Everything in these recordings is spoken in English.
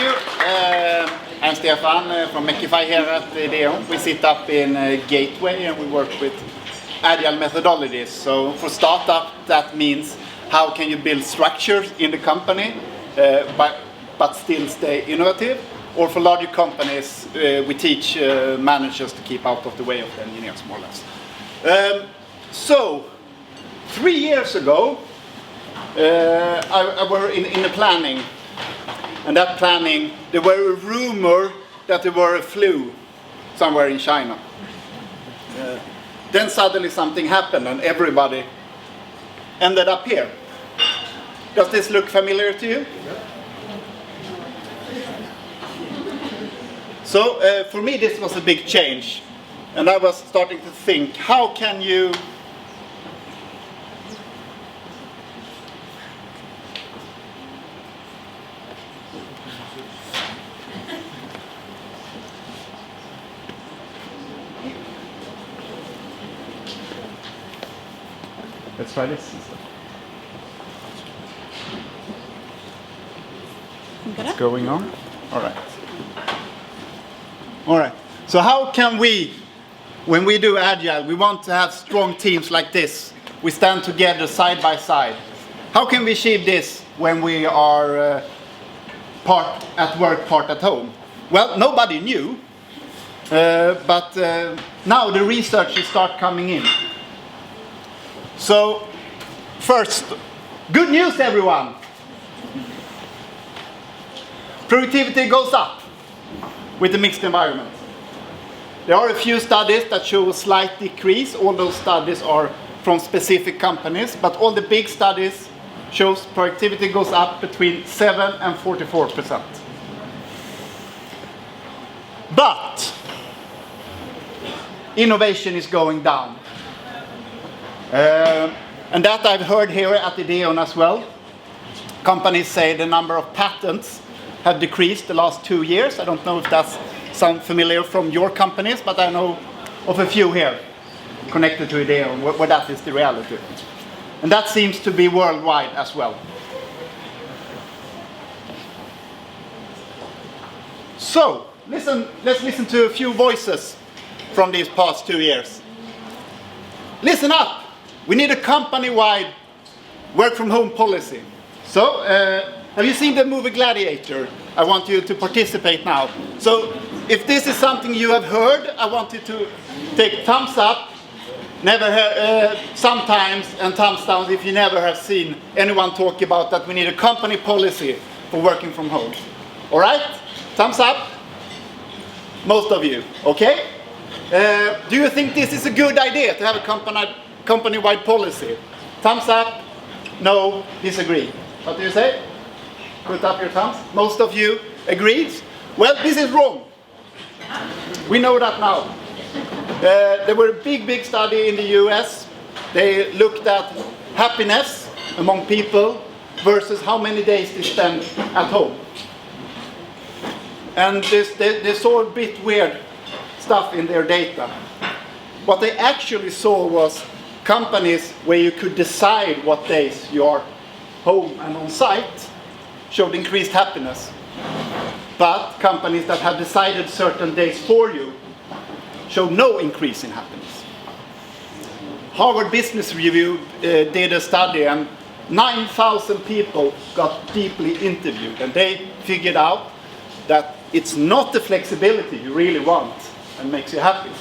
you. I'm Stefan from Meqify here at Ideon. We sit up in Gateway and we work with agile methodologies. So for startup, that means how can you build structures in the company but still stay innovative. Or for larger companies, we teach managers to keep out of the way of the engineers, more or less. So 3 years ago, I were in the planning. And that planning, there were a rumor that there were a flu somewhere in China. Then suddenly something happened and everybody ended up here. Does this look familiar to you? So for me this was a big change. And I was starting to think, how can you Let's try this instead. What's going on? All right. All right. So how can we, when we do Agile, we want to have strong teams like this. We stand together side by side. How can we achieve this when we are part at work, part at home? Well, nobody knew. But now the researchers start coming in. So, first, good news everyone! Productivity goes up with the mixed environment. There are a few studies that show a slight decrease. All those studies are from specific companies, but all the big studies shows productivity goes up between 7 and 44%. But innovation is going down. And that I've heard here at Ideon as well. Companies say the number of patents have decreased the last 2 years. I don't know if that's sound familiar from your companies, but I know of a few here connected to Ideon where that is the reality. And that seems to be worldwide as well. So, let's listen to a few voices from these past 2 years. Listen up! We need a company-wide work-from-home policy. So, have you seen the movie Gladiator? I want you to participate now. So, if this is something you have heard, I want you to take thumbs up, never heard, sometimes, and thumbs down if you never have seen anyone talk about that we need a company policy for working from home. All right? Thumbs up. Most of you. Okay? Do you think this is a good idea to have a company-wide policy? Thumbs up. No. Disagree. What do you say? Put up your thumbs. Most of you agrees. Well, this is wrong. We know that now. There were a big study in the US. They looked at happiness among people versus how many days they spend at home. And they saw a bit weird stuff in their data. What they actually saw was companies where you could decide what days you are home and on site showed increased happiness. But companies that had decided certain days for you showed no increase in happiness. Harvard Business Review did a study and 9,000 people got deeply interviewed and they figured out that it's not the flexibility you really want and makes you happy.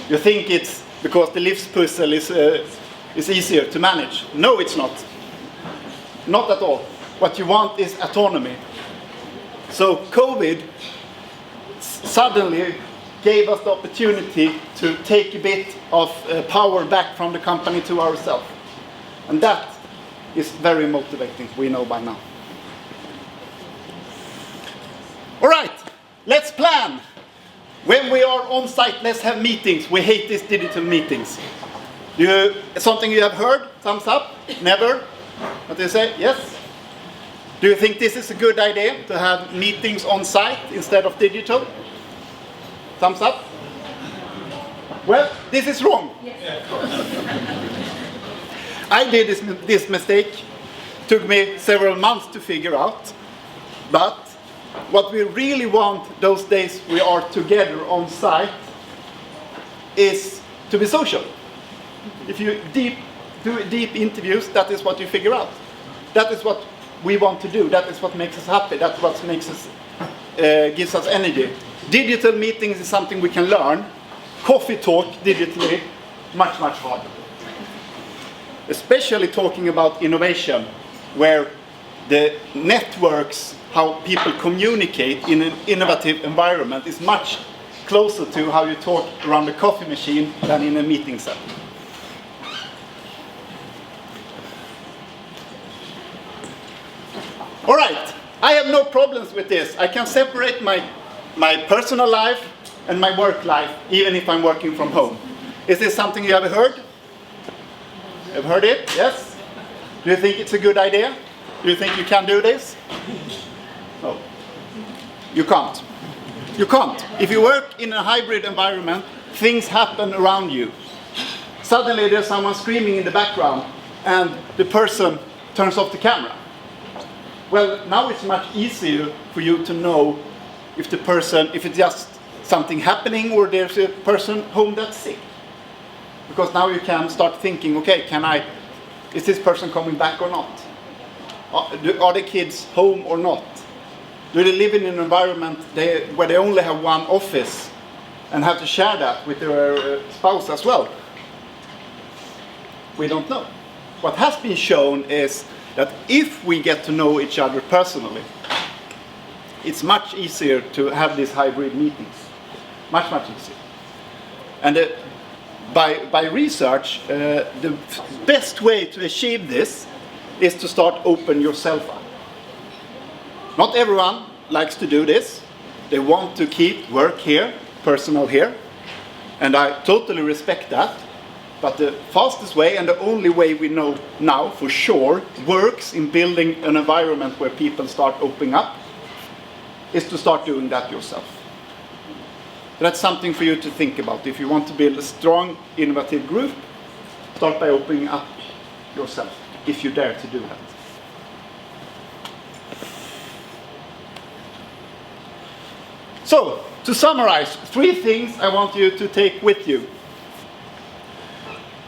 You think it's because the lives puzzle is easier to manage. No, it's not. Not at all. What you want is autonomy. So COVID suddenly gave us the opportunity to take a bit of power back from the company to ourselves. And that is very motivating, we know by now. All right, let's plan. When we are on site, let's have meetings. We hate these digital meetings. Something you have heard? Thumbs up? Never? What do you say? Yes? Do you think this is a good idea to have meetings on site instead of digital? Thumbs up? Well, this is wrong. Yes. I did this mistake. Took me several months to figure out. But what we really want those days we are together on site is to be social. If you do deep interviews, that is what you figure out. That is what we want to do. That is what makes us happy. That's what makes us, gives us energy. Digital meetings is something we can learn. Coffee talk digitally, much, much harder. Especially talking about innovation, where the networks, how people communicate in an innovative environment is much closer to how you talk around a coffee machine than in a meeting setting. All right, I have no problems with this. I can separate my personal life and my work life, even if I'm working from home. Is this something you have heard? Have heard it? Yes? Do you think it's a good idea? Do you think you can do this? No. You can't. You can't. If you work in a hybrid environment, things happen around you. Suddenly there's someone screaming in the background and the person turns off the camera. Well, now it's much easier for you to know if it's just something happening or there's a person home that's sick. Because now you can start thinking, okay, is this person coming back or not? Are the kids home or not? Do they live in an environment where they only have one office and have to share that with their spouse as well? We don't know. What has been shown is that if we get to know each other personally, it's much easier to have these hybrid meetings. Much, much easier. And by research, the best way to achieve this is to start open yourself up. Not everyone likes to do this. They want to keep work here, personal here, and I totally respect that. But the fastest way and the only way we know now for sure works in building an environment where people start opening up is to start doing that yourself. That's something for you to think about. If you want to build a strong, innovative group, start by opening up yourself, if you dare to do that. So, to summarize, 3 things I want you to take with you.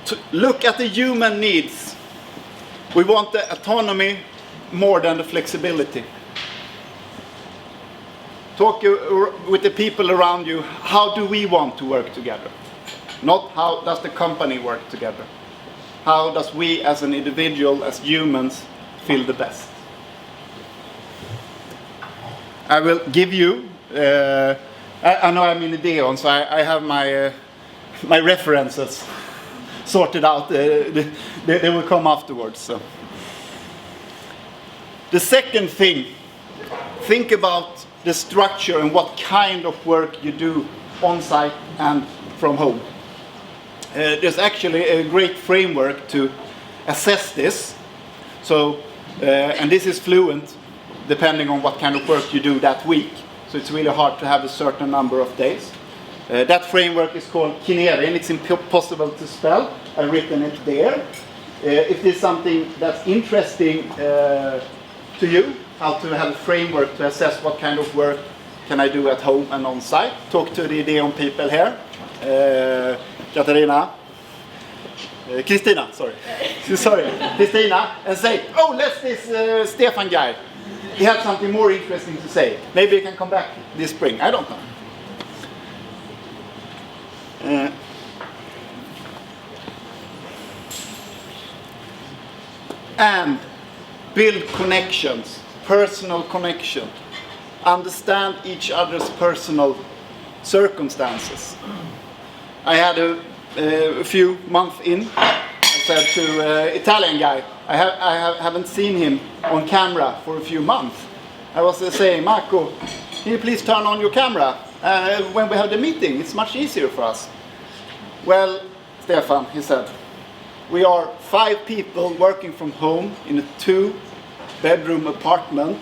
To look at the human needs. We want the autonomy more than the flexibility. Talk with the people around you. How do we want to work together? Not how does the company work together. How does we as an individual, as humans, feel the best? I will give you, I know I'm in Ideon, so I have my references sorted out. They will come afterwards. So. The second thing, think about the structure and what kind of work you do on site and from home. There's actually a great framework to assess this. So, and this is fluent depending on what kind of work you do that week. So it's really hard to have a certain number of days. That framework is called Scheelevägen. It's impossible to spell. I've written it there. If there's something that's interesting to you, how to have a framework to assess what kind of work can I do at home and on site, talk to the Ideon people here. Kristina, and say, oh, let's this Stefan guy. He had something more interesting to say. Maybe he can come back this spring. I don't know. And build connections, personal connection. Understand each other's personal circumstances. I had a few months in, I said to Italian guy, I haven't seen him on camera for a few months. I was saying, Marco, can you please turn on your camera when we have the meeting? It's much easier for us. Well, Stefan, he said, we are 5 people working from home in a 2-bedroom apartment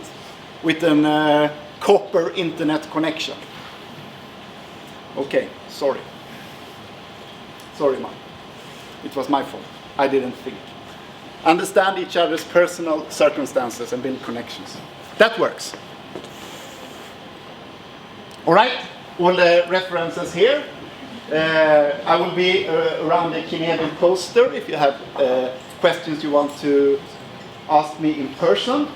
with a copper internet connection. Okay, sorry. Sorry, man. It was my fault. I didn't think. Understand each other's personal circumstances and build connections. That works. All right, all the references here. I will be around the Scheelevägen poster if you have questions you want to ask me in person.